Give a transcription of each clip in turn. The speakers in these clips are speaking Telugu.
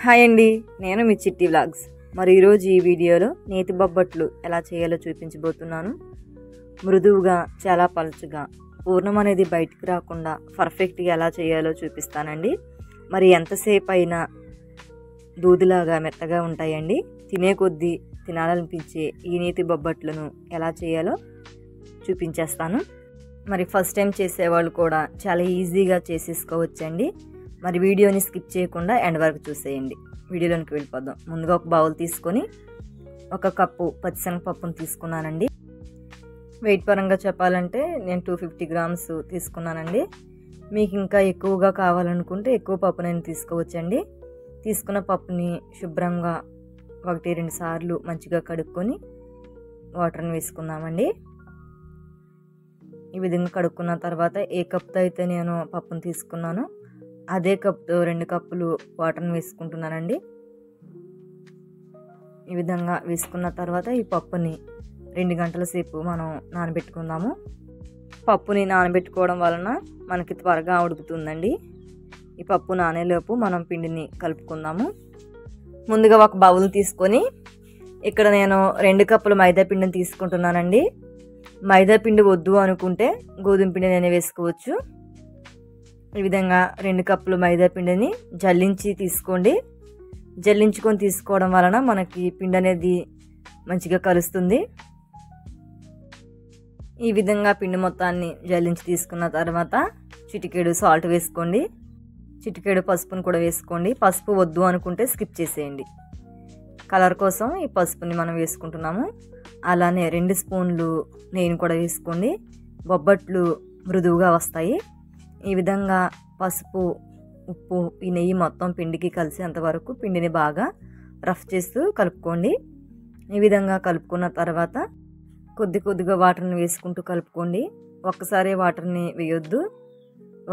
హాయ్ అండి, నేను మీ చిట్టి వ్లాగ్స్. మరి ఈరోజు ఈ వీడియోలో నేతి బొబ్బట్లు ఎలా చేయాలో చూపించబోతున్నాను. మృదువుగా, చాలా పలుచగా, పూర్ణం అనేది బయటికి రాకుండా పర్ఫెక్ట్గా ఎలా చేయాలో చూపిస్తానండి. మరి ఎంతసేపు అయినా దూదిలాగా మెత్తగా ఉంటాయండి. తినే కొద్దీ తినాలనిపించే ఈ నేతి బొబ్బట్లను ఎలా చేయాలో చూపించేస్తాను. మరి ఫస్ట్ టైం చేసేవాళ్ళు కూడా చాలా ఈజీగా చేసేసుకోవచ్చండి. మరి వీడియోని స్కిప్ చేయకుండా ఎండ్ వరకు చూసేయండి. వీడియోలోనికి వెళ్ళిపోదాం. ముందుగా ఒక బౌల్ తీసుకొని 1 కప్పు పచ్చిశనగపప్పును తీసుకున్నానండి. వెయిట్ పరంగా చెప్పాలంటే నేను 250 గ్రామ్స్ తీసుకున్నానండి. మీకు ఇంకా ఎక్కువగా కావాలనుకుంటే ఎక్కువ పప్పు నేను తీసుకోవచ్చండి. తీసుకున్న పప్పుని శుభ్రంగా 1-2 సార్లు మంచిగా కడుక్కొని వాటర్ని వేసుకుందామండి. ఈ విధంగా కడుక్కున్న తర్వాత ఏ కప్తో అయితే నేను పప్పును తీసుకున్నానో అదే కప్తో 2 కప్పులు వాటర్ని వేసుకుంటున్నానండి. ఈ విధంగా వేసుకున్న తర్వాత ఈ పప్పుని 2 గంటల సేపు మనం నానబెట్టుకుందాము. పప్పుని నానబెట్టుకోవడం వలన మనకి త్వరగా ఉడుకుతుందండి. ఈ పప్పు నానేలోపు మనం పిండిని కలుపుకుందాము. ముందుగా ఒక బౌల్ తీసుకొని ఇక్కడ నేను 2 కప్పులు మైదా పిండిని తీసుకుంటున్నానండి. మైదా పిండి వద్దు అనుకుంటే గోధుమ పిండి నేను వేసుకోవచ్చు. ఈ విధంగా 2 కప్పులు మైదా పిండిని జల్లించి తీసుకోండి. జల్లించుకొని తీసుకోవడం వలన మనకి పిండి అనేది మంచిగా కలుస్తుంది. ఈ విధంగా పిండి మొత్తాన్ని జల్లించి తీసుకున్న తర్వాత చిటికెడు సాల్ట్ వేసుకోండి. చిటికెడు పసుపును కూడా వేసుకోండి. పసుపు వద్దు అనుకుంటే స్కిప్ చేసేయండి. కలర్ కోసం ఈ పసుపుని మనం వేసుకుంటున్నాము. అలానే 2 స్పూన్లు నెయ్యిని కూడా వేసుకోండి. బొబ్బట్లు మృదువుగా వస్తాయి. ఈ విధంగా పసుపు, ఉప్పు, ఈ నెయ్యి మొత్తం పిండికి కలిసేంత వరకు పిండిని బాగా రఫ్ చేస్తూ కలుపుకోండి. ఈ విధంగా కలుపుకున్న తర్వాత కొద్దిగా వాటర్ని వేసుకుంటూ కలుపుకోండి. ఒక్కసారి వాటర్ని వేయొద్దు.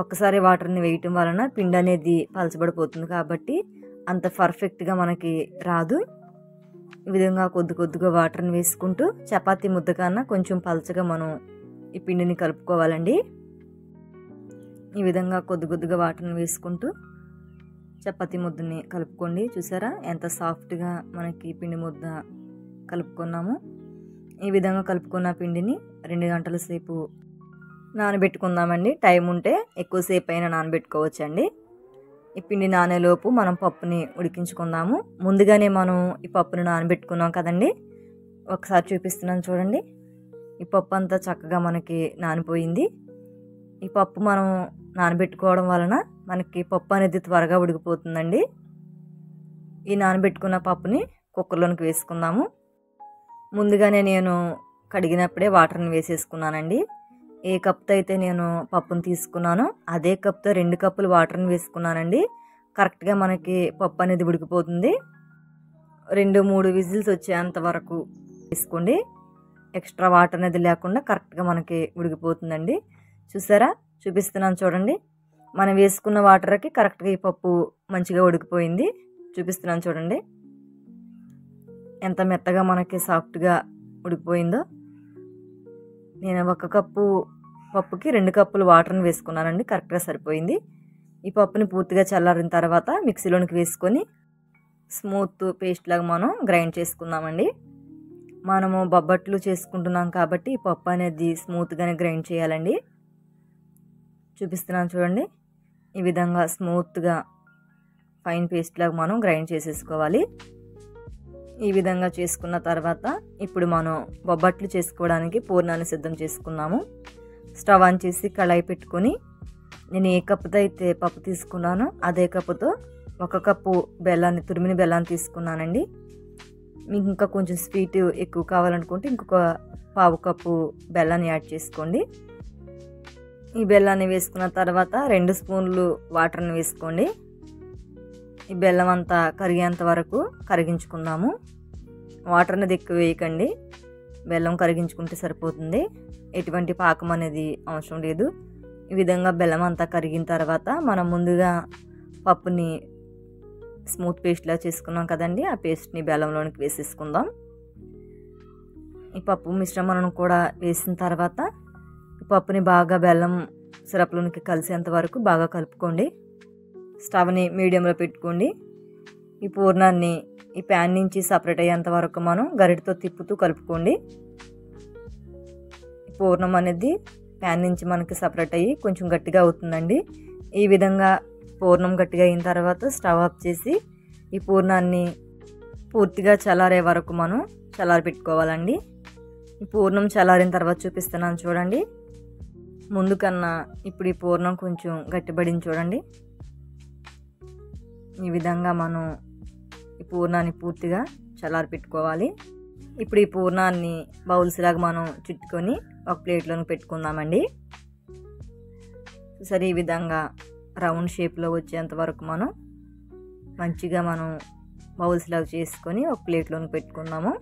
ఒక్కసారి వాటర్ని వేయటం వలన పిండి అనేది పలచబడిపోతుంది కాబట్టి అంత పర్ఫెక్ట్గా మనకి రాదు. ఈ విధంగా కొద్దిగా వాటర్ని వేసుకుంటూ చపాతీ ముద్ద కన్నా కొంచెం పలచగా మనం ఈ పిండిని కలుపుకోవాలండి. ఈ విధంగా కొద్దిగా వాటర్ని వేసుకుంటూ చపాతీ ముద్దని కలుపుకోండి. చూసారా ఎంత సాఫ్ట్గా మనకి పిండి ముద్ద కలుపుకున్నాము. ఈ విధంగా కలుపుకున్న పిండిని 2 గంటల సేపు నానబెట్టుకుందామండి. టైం ఉంటే ఎక్కువసేపు అయినా నానబెట్టుకోవచ్చండి. ఈ పిండి నానేలోపు మనం పప్పుని ఉడికించుకుందాము. ముందుగానే మనం ఈ పప్పుని నానబెట్టుకున్నాం కదండి. ఒకసారి చూపిస్తున్నాను చూడండి. ఈ పప్పు అంతా చక్కగా మనకి నానిపోయింది. ఈ పప్పు మనం నానబెట్టుకోవడం వలన మనకి పప్పు అనేది త్వరగా ఉడికిపోతుందండి. ఈ నానబెట్టుకున్న పప్పుని కుక్కర్లోనికి వేసుకుందాము. ముందుగానే నేను కడిగినప్పుడే వాటర్ని వేసేసుకున్నానండి. ఏ కప్తో అయితే నేను పప్పును తీసుకున్నానో అదే కప్తో 2 కప్పులు వాటర్ని వేసుకున్నానండి. కరెక్ట్గా మనకి పప్పు అనేది ఉడికిపోతుంది. 2-3 విజిల్స్ వచ్చేంత వరకు వేసుకోండి. ఎక్స్ట్రా వాటర్ అనేది లేకుండా కరెక్ట్గా మనకి ఉడికిపోతుందండి. చూసారా, చూపిస్తున్నాను చూడండి. మనం వేసుకున్న వాటర్కి కరెక్ట్గా ఈ పప్పు మంచిగా ఉడికిపోయింది. చూపిస్తున్నాను చూడండి ఎంత మెత్తగా మనకి సాఫ్ట్గా ఉడికిపోయిందో. నేను 1 కప్పు పప్పుకి 2 కప్పులు వాటర్ని వేసుకున్నానండి. కరెక్ట్గా సరిపోయింది. ఈ పప్పుని పూర్తిగా చల్లారిన తర్వాత మిక్సీలోనికి వేసుకొని స్మూత్ పేస్ట్ లాగా మనం గ్రైండ్ చేసుకుందామండి. మనము బొబ్బట్లు చేసుకుంటున్నాం కాబట్టి ఈ పప్పు అనేది స్మూత్గానే గ్రైండ్ చేయాలండి. చూపిస్తున్నాను చూడండి. ఈ విధంగా స్మూత్గా ఫైన్ పేస్ట్ లాగా మనం గ్రైండ్ చేసేసుకోవాలి. ఈ విధంగా చేసుకున్న తర్వాత ఇప్పుడు మనం బొబ్బట్లు చేసుకోవడానికి పూర్ణాన్ని సిద్ధం చేసుకున్నాము. స్టవ్ ఆన్ చేసి కళాయి పెట్టుకొని నేను ఏ కప్పుతో అయితే పప్పు తీసుకున్నానో అదే కప్పుతో 1 కప్పు బెల్లాన్ని, తురిమిన బెల్లాన్ని తీసుకున్నానండి. మీకు ఇంకా కొంచెం స్వీట్ ఎక్కువ కావాలనుకుంటే ఇంకొక 1/2 కప్పు బెల్లాన్ని యాడ్ చేసుకోండి. ఈ బెల్లాన్ని వేసుకున్న తర్వాత 2 స్పూన్లు వాటర్ని వేసుకోండి. ఈ బెల్లం అంతా కరిగేంత వరకు కరిగించుకుందాము. వాటర్ అనేది ఎక్కువ వేయకండి. బెల్లం కరిగించుకుంటే సరిపోతుంది. ఎటువంటి పాకం అనేది అవసరం లేదు. ఈ విధంగా బెల్లం అంతా కరిగిన తర్వాత మనం ముందుగా పప్పుని స్మూత్ పేస్ట్లా చేసుకున్నాం కదండి. ఆ పేస్ట్ని బెల్లంలోనికి వేసేసుకుందాం. ఈ పప్పు మిశ్రమాలను కూడా వేసిన తర్వాత ఈ పప్పుని బాగా బెల్లం సిరప్లోనికి కలిసేంత వరకు బాగా కలుపుకోండి. స్టవ్ని మీడియంలో పెట్టుకోండి. ఈ పూర్ణాన్ని ఈ ప్యాన్ నుంచి సపరేట్ అయ్యేంత వరకు మనం గరిటతో తిప్పుతూ కలుపుకోండి. పూర్ణం అనేది ప్యాన్ నుంచి మనకి సపరేట్ అయ్యి కొంచెం గట్టిగా అవుతుందండి. ఈ విధంగా పూర్ణం గట్టిగా అయిన తర్వాత స్టవ్ ఆఫ్ చేసి ఈ పూర్ణాన్ని పూర్తిగా చల్లారే వరకు మనం చల్లారబెట్టుకోవాలండి. ఈ పూర్ణం చల్లారిన తర్వాత చూపిస్తున్నాను చూడండి. ముందు కన్నా ఇప్పుడు ఈ పూర్ణం కొంచెం గట్టిపడింది చూడండి. ఈ విధంగా మనం ఈ పూర్ణాన్ని పూర్తిగా చల్లారబెట్టుకోవాలి. ఇప్పుడు ఈ పూర్ణాన్ని బౌల్స్ లాగా మనం చుట్టుకొని ఒక ప్లేట్లోకి పెట్టుకుందామండి. సరే, ఈ విధంగా రౌండ్ షేప్లో వచ్చేంత వరకు మనం మంచిగా మనం బౌల్స్ లాగా చేసుకొని ఒక ప్లేట్లోకి పెట్టుకుందాము.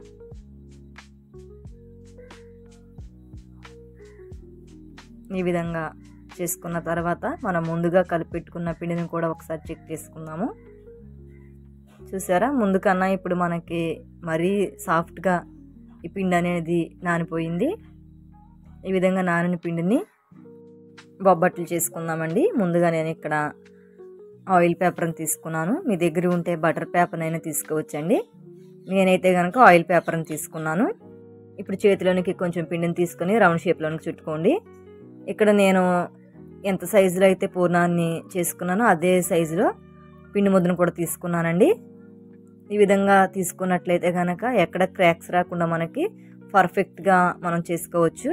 ఈ విధంగా చేసుకున్న తర్వాత మనం ముందుగా కలిపి పెట్టుకున్న పిండిని కూడా ఒకసారి చెక్ చేసుకుందాము. చూసారా, ముందు కన్నా ఇప్పుడు మనకి మరీ సాఫ్ట్గా ఈ పిండి అనేది నానిపోయింది. ఈ విధంగా నానిన పిండిని బొబ్బట్లు చేసుకుందామండి. ముందుగా నేను ఇక్కడ ఆయిల్ పేపర్ని తీసుకున్నాను. మీ దగ్గర ఉంటే బటర్ పేపర్ అయినా తీసుకోవచ్చండి. నేనైతే కనుక ఆయిల్ పేపర్ని తీసుకున్నాను. ఇప్పుడు చేతిలోనికి కొంచెం పిండిని తీసుకొని రౌండ్ షేప్లోనికి చుట్టుకోండి. ఇక్కడ నేను ఎంత సైజులో అయితే పూర్ణాన్ని చేసుకున్నానో అదే సైజులో పిండి ముద్దను కూడా తీసుకున్నానండి. ఈ విధంగా తీసుకున్నట్లయితే కనుక ఎక్కడ క్రాక్స్ రాకుండా మనకి పర్ఫెక్ట్గా మనం చేసుకోవచ్చు.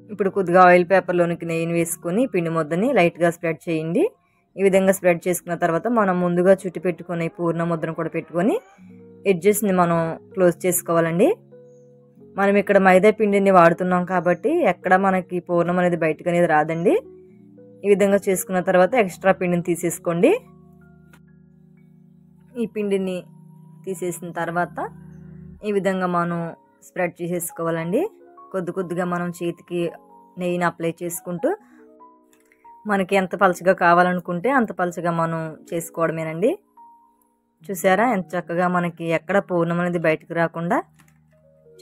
ఇప్పుడు కొద్దిగా ఆయిల్ పేపర్లోనికి నెయ్యిని వేసుకొని పిండి ముద్దని లైట్గా స్ప్రెడ్ చేయండి. ఈ విధంగా స్ప్రెడ్ చేసుకున్న తర్వాత మనం ముందుగా చుట్టి పెట్టుకున్న పూర్ణ ముద్దను కూడా పెట్టుకొని ఎడ్జెస్ని మనం క్లోజ్ చేసుకోవాలండి. మనం ఇక్కడ మైదా పిండిని వాడుతున్నాం కాబట్టి ఎక్కడ మనకి పూర్ణం అనేది బయటకు అనేది రాదండి. ఈ విధంగా చేసుకున్న తర్వాత ఎక్స్ట్రా పిండిని తీసేసుకోండి. ఈ పిండిని తీసేసిన తర్వాత ఈ విధంగా మనం స్ప్రెడ్ చేసేసుకోవాలండి. కొద్ది కొద్దిగా మనం చేతికి నెయ్యిని అప్లై చేసుకుంటూ మనకి ఎంత పలచగా కావాలనుకుంటే అంత పలచగా మనం చేసుకోవడమేనండి. చూసారా ఎంత చక్కగా మనకి ఎక్కడ పూర్ణం అనేది బయటకు రాకుండా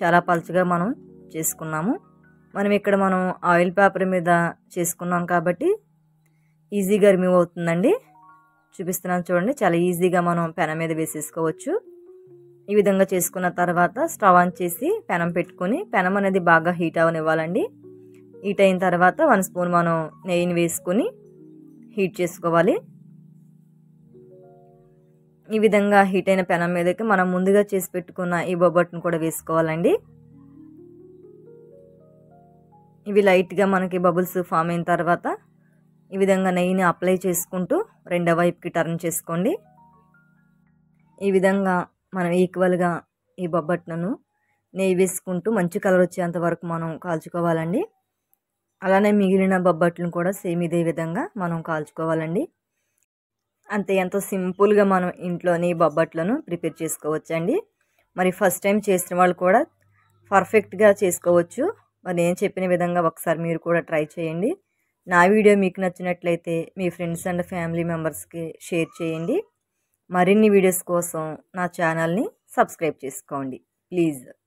చాలా పలచగా మనం చేసుకున్నాము. మనం ఇక్కడ మనం ఆయిల్ పేపర్ మీద చేసుకున్నాం కాబట్టి ఈజీగా రిమూవ్ అవుతుందండి. చూపిస్తున్నాను చూడండి, చాలా ఈజీగా మనం పెనం మీద వేసేసుకోవచ్చు. ఈ విధంగా చేసుకున్న తర్వాత స్టవ్ ఆన్ చేసి పెనం పెట్టుకొని పెనం అనేది బాగా హీట్ అవనివ్వాలండి. హీట్ అయిన తర్వాత 1 స్పూన్ మనం నెయ్యిని వేసుకొని హీట్ చేసుకోవాలి. ఈ విధంగా హీట్ అయిన పెనం మీదకి మనం ముందుగా చేసి పెట్టుకున్న ఈ బొబ్బట్టును కూడా వేసుకోవాలండి. ఇవి లైట్గా మనకి బబుల్స్ ఫామ్ అయిన తర్వాత ఈ విధంగా నెయ్యిని అప్లై చేసుకుంటూ రెండో వైపుకి టర్న్ చేసుకోండి. ఈ విధంగా మనం ఈక్వల్గా ఈ బొబ్బట్టును నెయ్యి వేసుకుంటూ మంచి కలర్ వచ్చేంత వరకు మనం కాల్చుకోవాలండి. అలానే మిగిలిన బొబ్బట్లను కూడా సేమ్ ఇదే విధంగా మనం కాల్చుకోవాలండి. అంతే, ఎంతో సింపుల్గా మనం ఇంట్లోని బొబ్బట్లను ప్రిపేర్ చేసుకోవచ్చండి. మరి ఫస్ట్ టైం చేసిన వాళ్ళు కూడా పర్ఫెక్ట్గా చేసుకోవచ్చు. మరి నేను చెప్పిన విధంగా ఒకసారి మీరు కూడా ట్రై చేయండి. నా వీడియో మీకు నచ్చినట్లయితే మీ ఫ్రెండ్స్ అండ్ ఫ్యామిలీ మెంబర్స్కి షేర్ చేయండి. మరిన్ని వీడియోస్ కోసం నా ఛానల్ని సబ్స్క్రైబ్ చేసుకోండి ప్లీజ్.